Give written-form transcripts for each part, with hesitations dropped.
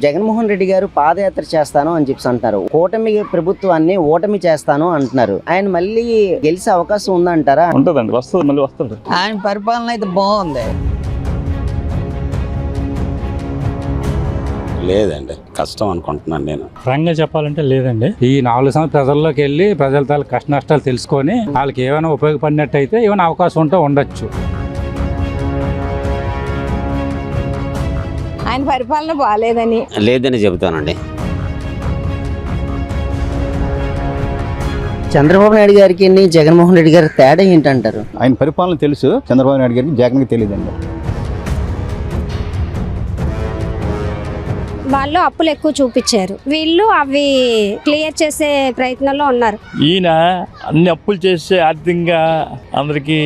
జగన్మోహన్ రెడ్డి గారు పాదయాత్ర చేస్తాను అని చెప్పి అంటున్నారు. కూటమి ప్రభుత్వాన్ని ఓటమి చేస్తాను అంటున్నారు. ఆయన మళ్ళీ గెలిచే అవకాశం ఉందంటారా? ఉంటదండి, వస్తుంది, మళ్ళీ వస్తుంది. ఆయన పరిపాలన అయితే బాగుంది. లేదండి, కష్టం అనుకుంటున్నాను నేను. ఫ్రాంక్గా చెప్పాలంటే లేదండి. ఈ 4 సంవత్సరాలు ప్రజల్లోకి వెళ్ళి ప్రజల తాలూకు కష్ట నష్టాలు తెలుసుకొని వాళ్ళకి ఏమైనా ఉపయోగపడినట్టయితే ఏమైనా అవకాశం ఉంటే ఉండొచ్చు. ఆయన పరిపాలన లేదని చెబుతానండి. చంద్రబాబు నాయుడు గారికి జగన్మోహన్ రెడ్డి గారి తేడా ఏంటంటారు? ఆయన పరిపాలన తెలుసు, చంద్రబాబు నాయుడు గారికి జగన్కి తెలియదండి. వాళ్ళు అప్పులు ఎక్కువ చూపించారు, వీళ్ళు అవి క్లియర్ చేసే ప్రయత్నంలో ఉన్నారు. ఈయన అన్ని అప్పులు చేసే ఆర్థికంగా అందరికి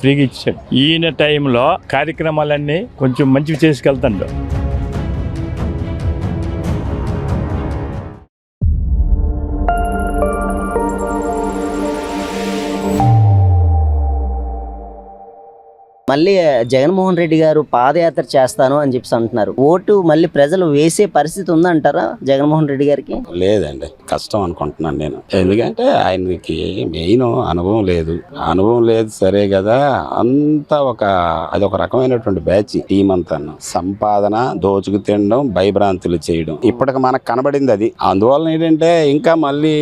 ఫ్రీగా ఇచ్చాడు. ఈయన టైంలో కార్యక్రమాలన్నీ కొంచెం మంచివి చేసుకెళ్తాడు. మళ్ళీ జగన్మోహన్ రెడ్డి గారు పాదయాత్ర చేస్తాను అని చెప్పి అంటున్నారు. ఓటు మళ్ళీ ప్రజలు వేసే పరిస్థితి ఉందంటారా జగన్మోహన్ రెడ్డి గారికి? లేదండి, కష్టం అనుకుంటున్నాను నేను. ఎందుకంటే ఆయనకి మెయిన్ అనుభవం లేదు సరే కదా. అంతా అదొక రకమైనటువంటి బ్యాచ్ టీం అంతా. సంపాదన, దోచుకు తినడం, భయభ్రాంతులు చేయడం ఇప్పటికి మనకు కనబడింది అది. అందువలన ఏంటంటే ఇంకా మళ్ళీ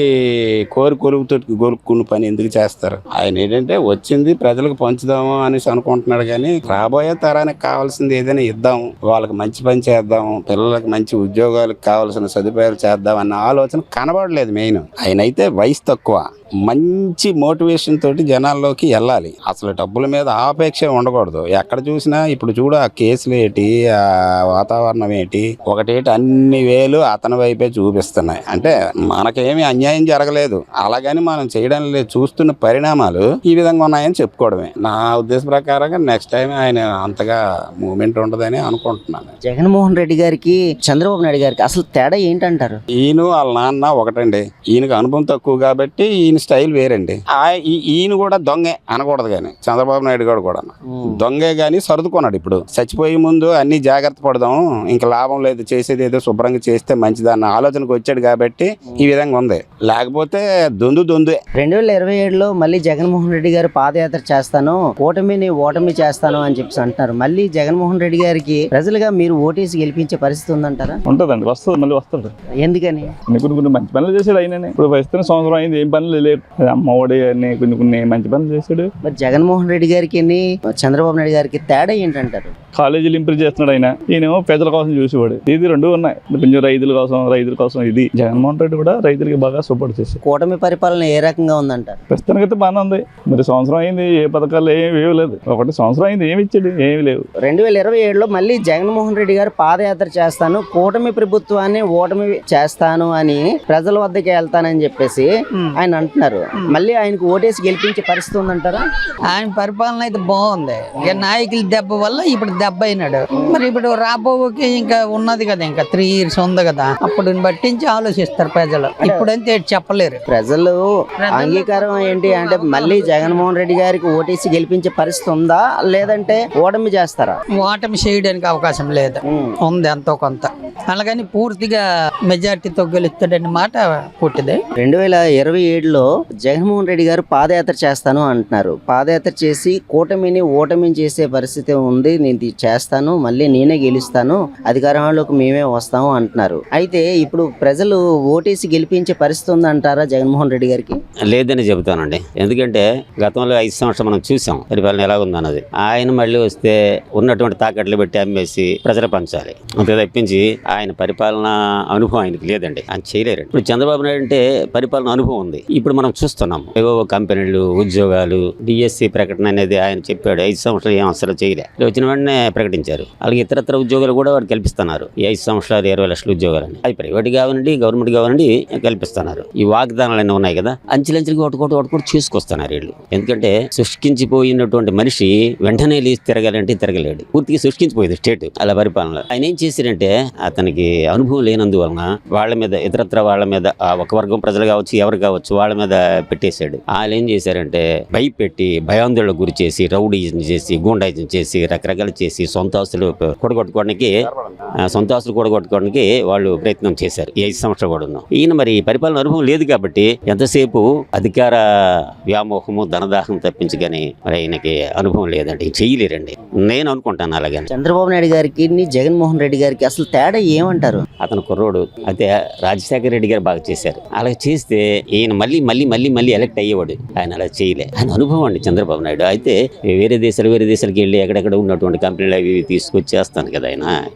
కొరుకుని పని ఎందుకు చేస్తారు? ఆయన ఏంటంటే వచ్చింది ప్రజలకు పంచుదాము అనేసి అనుకుంటున్నారు కానీ రాబోయే తరానికి కావాల్సింది ఏదైనా ఇద్దాం, వాళ్ళకి మంచి పని చేద్దాం, పిల్లలకు మంచి ఉద్యోగాలకు కావాల్సిన సదుపాయాలు చేద్దాం అన్న ఆలోచన కనబడలేదు. మెయిన్ ఆయన అయితే వయసు తక్కువ, మంచి మోటివేషన్ తోటి జనాల్లోకి వెళ్ళాలి. అసలు డబ్బుల మీద ఆపేక్ష ఉండకూడదు. ఎక్కడ చూసినా ఇప్పుడు చూడు, ఆ కేసులు ఏంటి, ఆ వాతావరణం ఏంటి, ఒకటేటి అన్ని వేలు అతని వైపే చూపిస్తున్నాయి. అంటే మనకేమీ అన్యాయం జరగలేదు, అలాగని మనం చేయడం లేదు. చూస్తున్న పరిణామాలు ఈ విధంగా ఉన్నాయని చెప్పుకోవడమే. నా ఉద్దేశ ప్రకారంగా నెక్స్ట్ టైం ఆయన అంతగా మూమెంట్ ఉండదని అనుకుంటున్నాను. జగన్మోహన్ రెడ్డి గారికి చంద్రబాబు నాయుడు గారికి అసలు తేడా ఏంటంటారు? ఈయన వాళ్ళ నాన్న ఒకటండి. ఈయనకు అనుభవం తక్కువ కాబట్టి ఈయన స్టైల్ వేరండి. ఈయన కూడా దొంగే అనకూడదు, కానీ చంద్రబాబు నాయుడు గారు కూడా దొంగే గాని సర్దుకున్నాడు. ఇప్పుడు చచ్చిపోయే ముందు అన్ని జాగ్రత్త పడదాం, ఇంకా లాభం లేదు, చేసేది ఏదో శుభ్రంగా చేస్తే మంచిదన్న ఆలోచనకు వచ్చాడు కాబట్టి ఈ విధంగా ఉంది. లేకపోతే దొందే. 2027లో మళ్ళీ జగన్మోహన్ రెడ్డి గారు పాదయాత్ర చేస్తాను, కూటమిని ఓటమి చేస్తాను అని చెప్పి అంటున్నారు. మళ్ళీ జగన్మోహన్ రెడ్డి గారికి ప్రజలుగా మీరు ఓటేసి గెలిపించే పరిస్థితి ఉందంటారా? ఉంటదండి, వస్తుంది, మళ్ళీ వస్తుంది. ఎందుకని? కొన్ని మంచి పనులు చేశాడు ఆయన. ఇప్పుడు ప్రస్తుతం సంవత్సరం అయింది, ఏం పనులు లేదు. అమ్మఒడి అని కొన్ని మంచి పనులు చేశాడు. మరి జగన్మోహన్ రెడ్డి గారికి చంద్రబాబు నాయుడు గారికి తేడా ఏంటంటారు? కాలేజీలు ఇంప్రూవ్ చేస్తున్నాడు ఆయన. ఈయన ప్రజల కోసం చూసేవాడు. ఇది రెండు ఉన్నాయి, కొంచెం రైతుల కోసం ఇది. జగన్మోహన్ రెడ్డి కూడా రైతులకి బాగా సపోర్ట్ చేశారు. కూటమి పరిపాలన ఏ రకంగా ఉందంటారు? ప్రస్తుతానికైతే బాగానే ఉంది. మరి సంవత్సరం అయింది, ఏ పథకాలు ఏమి లేదు. ఒకటి సంవత్సరం అయింది, ఏమి ఇచ్చాడు? ఏమి లేవు. 2027లో మళ్ళీ జగన్మోహన్ రెడ్డి గారు పాదయాత్ర చేస్తాను, కూటమి ప్రభుత్వాన్ని ఓటమి చేస్తాను అని ప్రజల వద్దకి వెళ్తానని చెప్పేసి ఆయన అంటున్నారు. మళ్ళీ ఆయనకు ఓటేసి గెలిపించే పరిస్థితి ఉందంటారా? ఆయన పరిపాలన అయితే బాగుంది. ఇక నాయకుల దెబ్బ వల్ల ఇప్పుడు దెబ్బ అయినాడు. మరి ఇప్పుడు రాబోకి ఇంకా ఉన్నది కదా, ఇంకా 3 years ఉంది కదా, అప్పుడు బట్టించి ఆలోచిస్తారు ప్రజలు. ఇప్పుడంతే చెప్పలేరు. ప్రజలు అంగీకారం ఏంటి అంటే మళ్ళీ జగన్మోహన్ రెడ్డి గారికి ఓటేసి గెలిపించే పరిస్థితి ఉందా, లేదంటే ఓటమి చేస్తారా? ఓటమి చేయడానికి అవకాశం లేదు, ఉంది ఎంతో కొంత. అలాగని పూర్తిగా మెజార్టీతో గెలుస్తాడని మాట పుట్టింది. 2027లో జగన్మోహన్ రెడ్డి గారు పాదయాత్ర చేస్తాను అంటున్నారు. పాదయాత్ర చేసి కూటమిని ఓటమి చేసే పరిస్థితి ఉంది, నేను చేస్తాను, మళ్ళీ నేనే గెలుస్తాను, అధికారంలోకి మేమే వస్తాము అంటున్నారు. అయితే ఇప్పుడు ప్రజలు ఓటేసి గెలిపించే పరిస్థితి ఉందంటారా జగన్మోహన్ రెడ్డి గారికి? లేదని చెబుతానండి. ఎందుకంటే గతంలో 5 సంవత్సరాలు మనం చూసాం పరిపాలన ఎలా ఉందన్నది. ఆయన మళ్ళీ వస్తే ఉన్నటువంటి తాకట్లు పెట్టి అమ్మేసి ప్రజలు పంచాలి, అంతే తప్పించి ఆయన పరిపాలన అనుభవం ఆయనకి లేదండి, ఆయన చేయలేరండి. ఇప్పుడు చంద్రబాబు నాయుడు అంటే పరిపాలన అనుభవం ఉంది. ఇప్పుడు మనం చూస్తున్నాము ఏవో కంపెనీలు, ఉద్యోగాలు, డిఎస్సి ప్రకటన అనేది ఆయన చెప్పాడు. 5 సంవత్సరాలు ఏం అసలు చేయలే, వచ్చిన వెంటనే ప్రకటించారు. అలాగే ఇతరత్ర ఉద్యోగాలు కూడా వాడు కల్పిస్తున్నారు. ఈ 5 సంవత్సరాలు 20 లక్షల ఉద్యోగాలని, అది ప్రైవేట్ కావాలండి, గవర్నమెంట్ కావాలండి కల్పిస్తున్నారు. ఈ వాగ్దానాలన్నీ ఉన్నాయి కదా, అంచెలంచెలుగా ఒకటి చేసుకొస్తున్నారు వీళ్ళు. ఎందుకంటే శుష్కించిపోయినటువంటి మనిషి వెంటనే లేచి తిరగాలంటే తిరగలేడు, పూర్తిగా శుష్కించిపోయింది స్టేట్. అలా పరిపాలన ఆయన ఏం చేశారంటే అతనికి అనుభవం లేనందువలన వాళ్ళ మీద, ఇతరత్ర వాళ్ళ మీద, ఒక వర్గం ప్రజలు కావచ్చు, ఎవరు కావచ్చు, వాళ్ళ మీద మీద పెట్టేశాడు. వాళ్ళు ఏం చేశారంటే భయపెట్టి భయాందోళనకు గురి చేసి రౌడీజం చేసి గూండాయిజం చేసి రకరకాలు చేసి సొంత ఆస్తులు కూడగొట్టుకోవడానికి వాళ్ళు ప్రయత్నం చేశారు. ఈ 5 సంవత్సరాలు కూడా ఉన్నాం. ఈయన మరి పరిపాలన అనుభవం లేదు కాబట్టి ఎంతసేపు అధికార వ్యామోహము ధనదాహం తప్పించి కానీ మరి ఆయనకి అనుభవం లేదండి, చేయలేరండి నేను అనుకుంటాను. అలాగే చంద్రబాబు నాయుడు గారికి జగన్మోహన్ రెడ్డి గారికి అసలు తేడా ఏమంటారు? అతను కుర్రోడు అయితే రాజశేఖర రెడ్డి గారు బాగా చేశారు. అలా చేస్తే ఈయన మళ్ళీ ఎలక్ట్ అయ్యేవాడు. ఆయన అలా చేయలే. ఆయన అనుభవం అండి చంద్రబాబు నాయుడు. అయితే వేరే దేశాలకు వెళ్ళి ఎక్కడెక్కడ ఉన్నటువంటి కంపెనీలు అవి తీసుకొచ్చి చేస్తాను కదా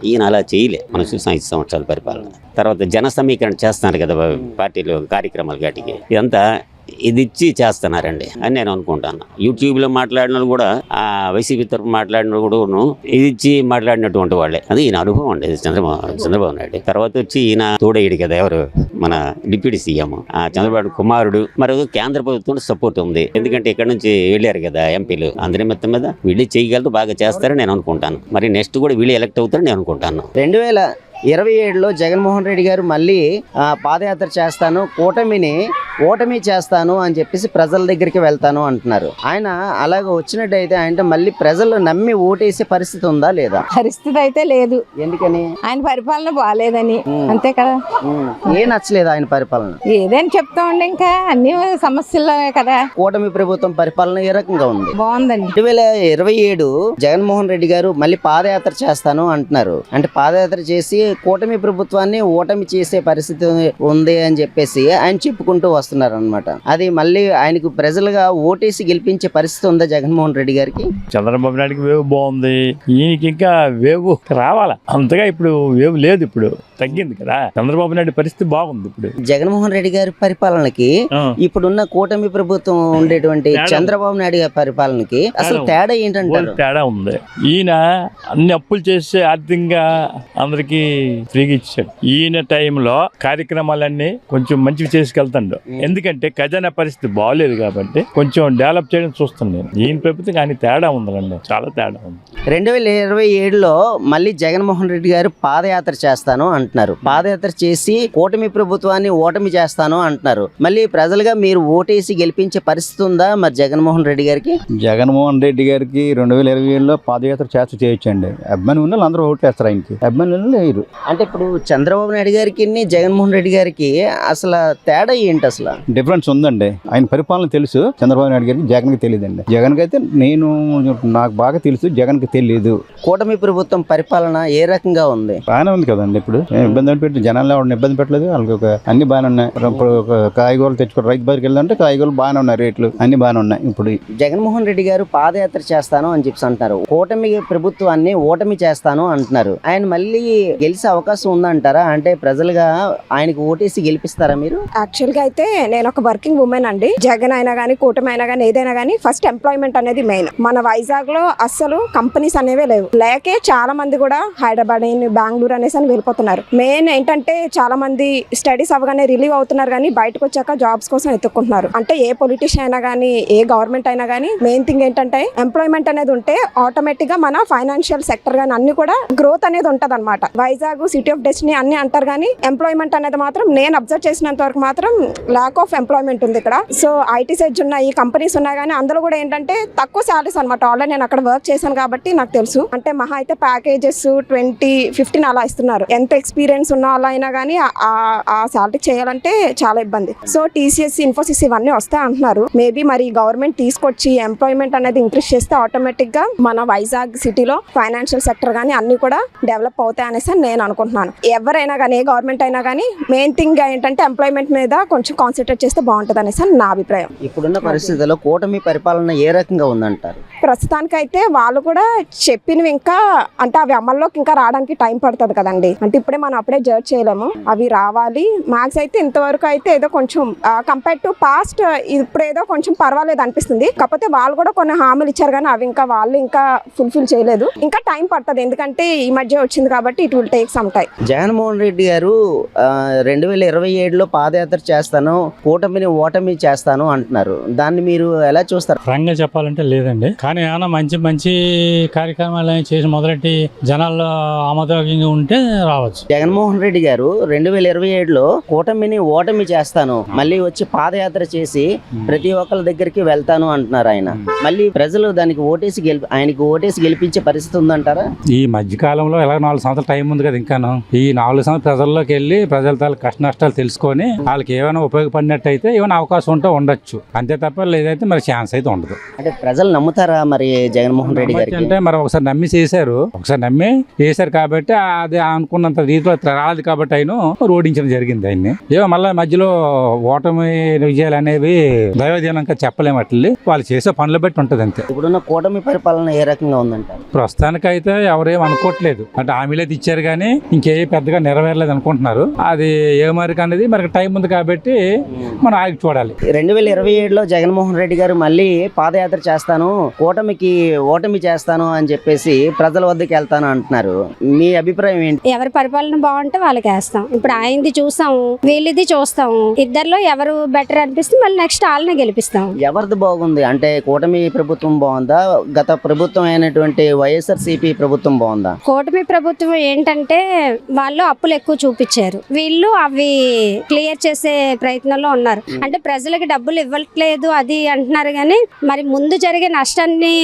ఈయన అలా చేయలే. మనం చూసాం 5 సంవత్సరాల పరిపాలన. తర్వాత జన సమీకరణ చేస్తాను కదా పార్టీలు కార్యక్రమాలు వాటికి, ఇదంతా ఇది ఇచ్చి చేస్తున్నారండి అని నేను అనుకుంటాను. యూట్యూబ్లో మాట్లాడిన కూడా ఆ వైసీపీ తరఫు మాట్లాడిన కూడా ఇది ఇచ్చి మాట్లాడినటువంటి వాళ్ళే. అది ఈయన అనుభవం అండి చంద్రబాబు నాయుడు. తర్వాత వచ్చి ఈయన తోడేయుడు కదా ఎవరు మన డిప్యూటీ సీఎం చంద్రబాబు కుమారుడు. మరి కేంద్ర ప్రభుత్వం సపోర్ట్ ఉంది, ఎందుకంటే ఇక్కడ నుంచి వెళ్ళారు కదా ఎంపీలు. అందరి మొత్తం మీద వీళ్ళు చేయగలరు, బాగా చేస్తారని నేను అనుకుంటాను. మరి నెక్స్ట్ కూడా వీళ్ళు ఎలక్ట్ అవుతారని నేను అనుకుంటాను. 2027లో జగన్మోహన్ రెడ్డి గారు మళ్ళీ పాదయాత్ర చేస్తాను, ఓటమి చేస్తాను అని చెప్పేసి ప్రజల దగ్గరికి వెళ్తాను అంటున్నారు. ఆయన అలాగ వచ్చినట్టయితే ఆయన మళ్ళీ ప్రజలు నమ్మి ఓటేసే పరిస్థితి ఉందా లేదా? పరిస్థితి అయితే లేదు. ఎందుకని? ఆయన పరిపాలన బాగాలేదని. అంతే కదా. ఏం నచ్చలేదు ఆయన పరిపాలన? ఏదైనా చెప్తా ఉండే, ఇంకా అన్ని సమస్యలే కదా. కూటమి ప్రభుత్వం పరిపాలన ఏ రకంగా ఉంది? బాగుందండి. 2027 జగన్మోహన్ రెడ్డి గారు మళ్ళీ పాదయాత్ర చేస్తాను అంటున్నారు. అంటే పాదయాత్ర చేసి కూటమి ప్రభుత్వాన్ని ఓటమి చేసే పరిస్థితి ఉంది అని చెప్పేసి ఆయన చెప్పుకుంటూ వస్తున్నారు అనమాట. అది మళ్ళీ ఆయనకు ప్రజలుగా ఓటేసి గెలిపించే పరిస్థితి ఉందా జగన్మోహన్ రెడ్డి గారికి? చంద్రబాబు నాయుడికి వేవ్ బాగుంది, ఈయనకి ఇంకా వేవ్ రావాలా. అంతగా ఇప్పుడు వేవ్ లేదు, ఇప్పుడు తగ్గింది కదా. చంద్రబాబు నాయుడు పరిస్థితి బాగుంది. ఇప్పుడు జగన్మోహన్ రెడ్డి గారి పరిపాలనకి ఇప్పుడున్న కూటమి ప్రభుత్వం ఉండేటువంటి చంద్రబాబు నాయుడు గారి పరిపాలనకి అసలు తేడా ఏంటంటారు? తేడా ఉంది. ఈయన అన్ని అప్పులు చేసే ఆర్థికంగా అందరికి ఫ్రీగా ఇచ్చాడు. ఈయన టైంలో కార్యక్రమాలన్నీ కొంచెం మంచివి చేసుకెళ్తాడు. ఎందుకంటే ఖజానా పరిస్థితి బాగలేదు కాబట్టి కొంచెం డెవలప్ చేయడం చూస్తున్నాను. ఈయన ప్రభుత్వం కానీ తేడా ఉందండి, చాలా తేడా ఉంది. 2027లో మళ్ళీ జగన్మోహన్ రెడ్డి గారు పాదయాత్ర చేస్తాను అంటున్నారు. పాదయాత్ర చేసి కూటమి ప్రభుత్వాన్ని ఓటమి చేస్తాను అంటున్నారు. మళ్ళీ ప్రజలుగా మీరు ఓటేసి గెలిపించే పరిస్థితి ఉందా మరి జగన్మోహన్ రెడ్డి గారికి? జగన్మోహన్ రెడ్డి గారికి 2027లో పాదయాత్ర చేయొచ్చండి. అభిమానులు ఉన్న అందరూ ఓట్లేస్తారు ఆయనకి, అభిమానులు లేరు. అంటే ఇప్పుడు చంద్రబాబు నాయుడు గారికి జగన్మోహన్ రెడ్డి గారికి అసలు తేడా ఏంటి? అసలు డిఫరెన్స్ ఉందండి. ఆయన పరిపాలన తెలుసు చంద్రబాబు నాయుడు గారికి, జగన్కి తెలియదండి. జగన్కి అయితే నాకు బాగా తెలుసు, జగన్కి తెలియదు. కూటమి ప్రభుత్వం పరిపాలన ఏ రకంగా ఉంది? బాగానే ఉంది కదండి. ఇప్పుడు ఇబ్బంది పెట్టి జనాల్లో ఇబ్బంది పెట్టలేదు. వాళ్ళకి అన్ని బాగానే ఉన్నాయి. ఇప్పుడు కాయగూరలు తెచ్చుకోవడం, రైతు బజార్కి వెళ్తుంటే కాయగూరలు బాగానే ఉన్నాయి, రేట్లు అన్ని బాగానే ఉన్నాయి. ఇప్పుడు జగన్మోహన్ రెడ్డి గారు పాదయాత్ర చేస్తాను అని చెప్పి అంటారు. కూటమి ప్రభుత్వాన్ని ఓటమి చేస్తాను అంటున్నారు. ఆయన మళ్ళీ గెలిచే అవకాశం ఉందంటారా? అంటే ప్రజలుగా ఆయనకు ఓటేసి గెలిపిస్తారా మీరు? యాక్చువల్ గా అయితే నేను ఒక వర్కింగ్ ఉమెన్ అండి. జగన్ అయినా గానీ కూటమి అయినా గానీ ఏదైనా గానీ ఫస్ట్ ఎంప్లాయ్మెంట్ అనేది మెయిన్. మన వైజాగ్ లో అస్సలు కంపెనీస్ అనేవే లేవు. లేకే చాలా మంది కూడా హైదరాబాద్ బెంగళూరు అనేసి అని వెళ్ళిపోతున్నారు. మెయిన్ ఏంటంటే చాలా మంది స్టడీస్ అవగానే రిలీవ్ అవుతున్నారు, కానీ బయటకు వచ్చాక జాబ్స్ కోసం ఎత్తుకుంటున్నారు. అంటే ఏ పొలిటీషియన్ అయినా గానీ ఏ గవర్నమెంట్ అయినా గానీ మెయిన్ థింగ్ ఏంటంటే ఎంప్లాయ్మెంట్ అనేది ఉంటే ఆటోమేటిక్ గా మన ఫైనాన్షియల్ సెక్టర్ గానీ అన్ని కూడా గ్రోత్ అనేది ఉంటది అనమాట. వైజాగ్ సిటీ ఆఫ్ డెస్టినీ అన్ని అంటారు, కానీ ఎంప్లాయ్మెంట్ అనేది మాత్రం నేను అబ్జర్వ్ చేసినంత వరకు మాత్రం ల్యాక్ ఆఫ్ ఎంప్లాయ్మెంట్ ఉంది ఇక్కడ. సో ఐటీ సెట్స్ ఉన్నాయి, కంపెనీస్ ఉన్నాయి, కానీ అందులో కూడా ఏంటంటే తక్కువ సాలరీస్ అనమాట. ఆల్రెడీ నేను అక్కడ వర్క్ చేశాను కాబట్టి నాకు తెలుసు. అంటే మహా అయితే ప్యాకేజెస్ 20-15 అలా ఇస్తున్నారు. ఎంత ఎక్స్పీరియన్స్ ఉన్న అలా అయినా కానీ ఆ సాలరీ చేయాలంటే చాలా ఇబ్బంది. సో టీసీఎస్, ఇన్ఫోసిస్ ఇవన్నీ వస్తాయి అంటున్నారు. మేబీ మరి గవర్నమెంట్ తీసుకొచ్చి ఎంప్లాయ్మెంట్ అనేది ఇంక్రీజ్ చేస్తే ఆటోమేటిక్ గా మన వైజాగ్ సిటీలో ఫైనాన్షియల్ సెక్టర్ కానీ అన్ని కూడా డెవలప్ అవుతాయి అనేసి నేను అనుకుంటున్నాను. ఎవరైనా కానీ ఏ గవర్నమెంట్ అయినా కానీ మెయిన్ థింగ్ ఏంటంటే ఎంప్లాయ్మెంట్ మీద కొంచెం కాన్సన్ట్రేట్ చేస్తే బాగుంటుంది అనేసి నా అభిప్రాయం. ఇప్పుడున్న పరిస్థితుల్లో కూటమి పరిపాలన ఏ రకంగా ఉందంటారు? ప్రస్తుతానికైతే వాళ్ళు కూడా చెప్పినవి ఇంకా అంటే అవి అమల్లోకి ఇంకా రావడానికి టైం పడుతుంది కదండి. అంటే ఇప్పుడే మనం అప్పుడే జడ్జ్ చేయలేము, అవి రావాలి. మ్యాక్స్ అయితే ఇంతవరకు అయితే ఏదో కొంచెం కంపేర్ టు పాస్ట్ ఇప్పుడు ఏదో కొంచెం పర్వాలేదు అనిపిస్తుంది. కాకపోతే వాళ్ళు కూడా కొన్ని హామీలు ఇచ్చారు, కానీ అవి ఇంకా వాళ్ళు ఇంకా ఫుల్ఫిల్ చేయలేదు. ఇంకా టైం పడుతుంది, ఎందుకంటే ఈ మధ్య వచ్చింది కాబట్టి it will take some time. Jaganmohan Reddy గారు 2027లో పాదయాత్ర చేస్తాను, కూటమిని ఓటమి చేస్తాను అంటున్నారు. దాన్ని మీరు ఎలా చూస్తారు? ఫ్రాంక్గా చెప్పాలంటే లేదండి, కానీ ఏమైనా మంచి కార్యక్రమాలు చేసి మొదలెట్టి జనాల్లో ఆమోదయోగ్యంగా ఉంటే రావచ్చు. జగన్మోహన్ రెడ్డి గారు 2027లో కూటమిని ఓటమి చేస్తాను, మళ్ళీ వచ్చి పాదయాత్ర చేసి ప్రతి ఒక్కరి దగ్గరికి వెళ్తాను అంటున్నారు ఆయన. మళ్ళీ ప్రజలు దానికి ఆయనకి ఓటేసి గెలిపించే పరిస్థితి ఉందంటారా? ఈ మధ్యకాలంలో ఎలా 4 సంవత్సరాల టైం ఉంది కదా ఇంకాను. ఈ 4 సంవత్సరాలు ప్రజల్లోకి వెళ్ళి ప్రజల తాలూకు కష్ట నష్టాలు తెలుసుకొని వాళ్ళకి ఏమైనా ఉపయోగపడినట్టయితే ఏమైనా అవకాశం ఉంటే ఉండొచ్చు, అంతే తప్ప లేదైతే మరి ఛాన్స్ అయితే ఉండదు. అంటే ప్రజలు నమ్ముతారా మరి జగన్మోహన్ రెడ్డి గారికి? అంటే మరి ఒకసారి నమ్మి చేశారు కాబట్టి అది అనుకున్నంత రీతిలో రాలేదు కాబట్టి ఆయన ఓడించడం జరిగింది ఆయన్ని. ఏమో మళ్ళీ మధ్యలో ఓటమి విజయాలు అనేవి దైవజనంగా చెప్పలేము, అట్లా వాళ్ళు చేసే పనులు బట్టి ఉంటది అంతే. ఇప్పుడున్న కూటమి పరిపాలన ఏ రకంగా ఉందంటారు? ప్రస్తుతానికైతే ఎవరేం అనుకోవట్లేదు, అంటే హామీలు అయితే ఇచ్చారు కానీ ఇంకే పెద్దగా నెరవేరలేదు అనుకుంటున్నారు. అది ఏ మరికి అనేది మనకి టైం ఉంది కాబట్టి మనం ఆగి చూడాలి. 2027లో జగన్మోహన్ రెడ్డి గారు మళ్ళీ పాదయాత్ర చేస్తాను, కూటమికి ఓటమి చేస్తాను అని చెప్పేసి ప్రజల వద్దకు వెళ్తాను అంటున్నారు. మీ అభిప్రాయం ఏంటి? ఎవరి పరిపాలన బాగుంటే వాళ్ళకి వేస్తాం. ఇప్పుడు ఆయనది చూసాము, వీళ్ళది చూస్తాము, ఇద్దరిలో ఎవరు బెటర్ అనిపిస్తే మళ్ళీ నెక్స్ట్ వాళ్ళనే గెలిపిస్తాం. ఎవరిది బాగుంది అంటే కూటమి ప్రభుత్వం బాగుందా, గత ప్రభుత్వం అయినటువంటి వైఎస్ఆర్సీపీ ప్రభుత్వం బాగుందా? కూటమి ప్రభుత్వం ఏంటంటే వాళ్ళు అప్పులు ఎక్కువ చూపించారు, వీళ్ళు అవి క్లియర్ చేసే ప్రయత్నంలో ఉన్నారు. అంటే ప్రజలకు డబ్బులు ఇవ్వట్లేదు అది అంటున్నారు కానీ మరి ముందు జరిగే నష్టాన్ని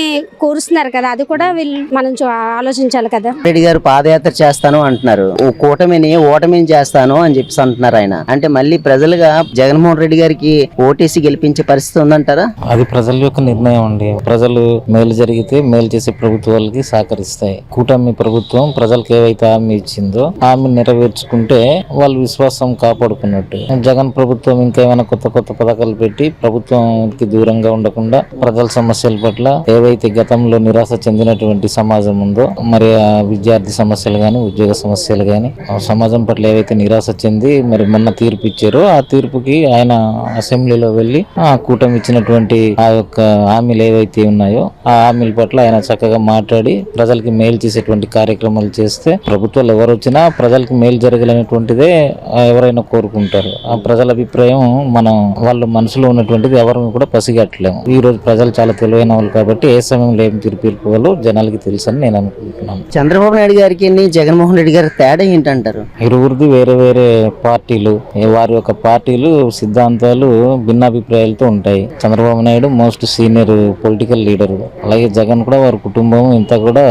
కూరుస్తున్నారు కదా, అది కూడా వీళ్ళు మనం ఆలోచించాలి కదా. రెడ్డి గారు పాదయాత్ర చేస్తాను అంటున్నారు, కూటమిని ఓటమిని చేస్తాను అని చెప్పేసి అంటున్నారు ఆయన. అంటే మళ్ళీ ప్రజలుగా జగన్మోహన్ రెడ్డి గారికి ఓటేసి గెలిపించే పరిస్థితి ఉందంటారా? అది ప్రజల యొక్క నిర్ణయం అండి. ప్రజలు మేలు జరిగితే మేలు చేసే ప్రభుత్వాలకి సహకరిస్తాయి. కూటమి ప్రభుత్వం ప్రజలకు ఏవైతే హామీ ఇచ్చిందో హామీ నెరవేర్చుకుంటే వాళ్ళు విశ్వాసం కాపాడుకున్నట్టు. జగన్ ప్రభుత్వం ఇంకేమైనా కొత్త కొత్త పథకాలు పెట్టి ప్రభుత్వానికి దూరంగా ఉండకుండా ప్రజల సమస్యల పట్ల ఏవైతే గతంలో నిరాశ చెందినటువంటి సమాజం ఉందో, మరి ఆ విద్యార్థి సమస్యలు గాని ఉద్యోగ సమస్యలు గాని సమాజం పట్ల ఏవైతే నిరాశ చెంది మరి మొన్న తీర్పు ఇచ్చారో ఆ తీర్పుకి ఆయన అసెంబ్లీలో వెళ్లి ఆ కూటమి ఇచ్చినటువంటి ఆ యొక్క హామీలు ఏవైతే ఉన్నాయో ఆ హామీల పట్ల ఆయన చక్కగా మాట్లాడి ప్రజలకి మేలు చేసేటువంటి కార్యక్రమాలు చేస్తే ప్రభుత్వాలు ఎవరు వచ్చినా ప్రజలకు మేలు జరగాలనేటువంటిదే ఎవరైనా కోరుకుంటారు. ఆ ప్రజల అభిప్రాయం మనం వాళ్ళ మనసులో ఉన్నటువంటిది ఎవరిని కూడా పసిగట్టలేము. ఈ రోజు ప్రజలు చాలా తెలివైన వాళ్ళు కాబట్టి ఏ సమయంలో ఏం తీర్పివ్వాలో జనాలకి తెలుసని నేను అనుకుంటున్నాను. చంద్రబాబు నాయుడు గారికి జగన్మోహన్ రెడ్డి గారి తేడా ఏంటంటారు? ఇరువురిది వేరే వేరే పార్టీలు, వారి యొక్క పార్టీలు సిద్ధాంతాలు భిన్నాభిప్రాయాలతో ఉంటాయి. Chandrababu Naidu most senior political leader, అలాగే జగన్ కూడా వారి కుటుంబం ఇంత కూడా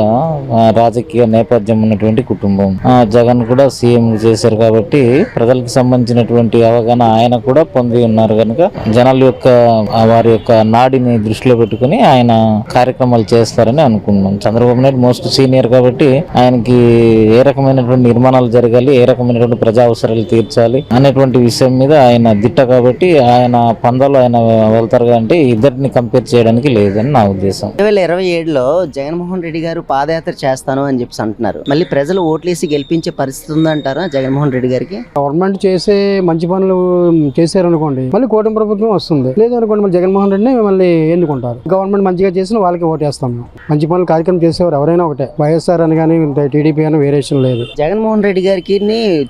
రాజకీయ నేపథ్యం ఉన్నటువంటి కుటుంబం. జగన్ కూడా సీఎం చేశారు కాబట్టి ప్రజలకు సంబంధించినటువంటి అవగాహన ఆయన కూడా పొంది ఉన్నారు కనుక జనాల యొక్క వారి యొక్క నాడిని దృష్టిలో పెట్టుకుని ఆయన కార్యక్రమాలు చేస్తారని అనుకున్నాం. చంద్రబాబు నాయుడు మోస్ట్ సీనియర్ కాబట్టి ఆయనకి ఏ రకమైనటువంటి నిర్మాణాలు జరగాలి, ఏ రకమైనటువంటి ప్రజా అవసరాలు తీర్చాలి అనేటువంటి విషయం మీద ఆయన దిట్ట కాబట్టి ఆయన పందాలు ఆయన వెళ్తారు అంటే ఇద్దరిని కంపేర్ చేయడానికి లేదని నా ఉద్దేశం. 2027లో జగన్మోహన్ రెడ్డి గారు పాదయాత్ర చేస్తాను అని చెప్పి అంటున్నారు. మళ్ళీ ప్రజలు ఓట్లేసి గెలిపించే పరిస్థితి ఉందంటారా జగన్మోహన్ రెడ్డి గారికి? గవర్నమెంట్ చేసే మంచి పనులు చేశారనుకోండి మళ్ళీ కూటమి ప్రభుత్వం వస్తుంది, లేదనుకోండి మళ్ళీ జగన్మోహన్ రెడ్డిని మళ్ళీ ఎన్నుకుంటారు. గవర్నమెంట్ మంచిగా చేసిన వాళ్ళకి ఓటేస్తాం. మంచి పనులు కార్యక్రమం చేసేవారు ఎవరైనా ఒకటే, వైఎస్ఆర్ అని కానీ టీడీపీ అని వేరియేషన్ లేదు. జగన్మోహన్ రెడ్డి గారికి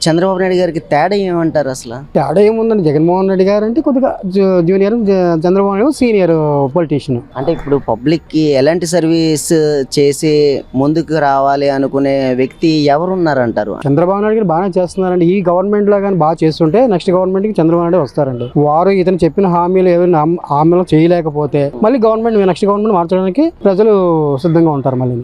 చంద్రబాబు నాయుడు గారికి తేడా ఏమంటారు? అసలు తేడా ఏముందండి, జగన్మోహన్ రెడ్డి గారు అంటే కొద్దిగా junior, Chandrababu Naidu senior politician. అంటే ఇప్పుడు పబ్లిక్ కి ఎలాంటి సర్వీస్ చేసి ముందుకు రావాలి అనుకునే వ్యక్తి ఎవరున్నారంటారు? చంద్రబాబు నాయుడు గారు బాగానే చేస్తున్నారండి. ఈ గవర్నమెంట్ లో కానీ బాగా చేస్తుంటే నెక్స్ట్ గవర్నమెంట్ కి చంద్రబాబు నాయుడు వస్తారండి. వారు ఇతను చెప్పిన హామీలు ఏమైనా హామీలు చేయలేకపోతే మళ్ళీ గవర్నమెంట్ నెక్స్ట్ గవర్నమెంట్ మార్చడానికి ప్రజలు సిద్ధంగా ఉంటారు మళ్ళీ.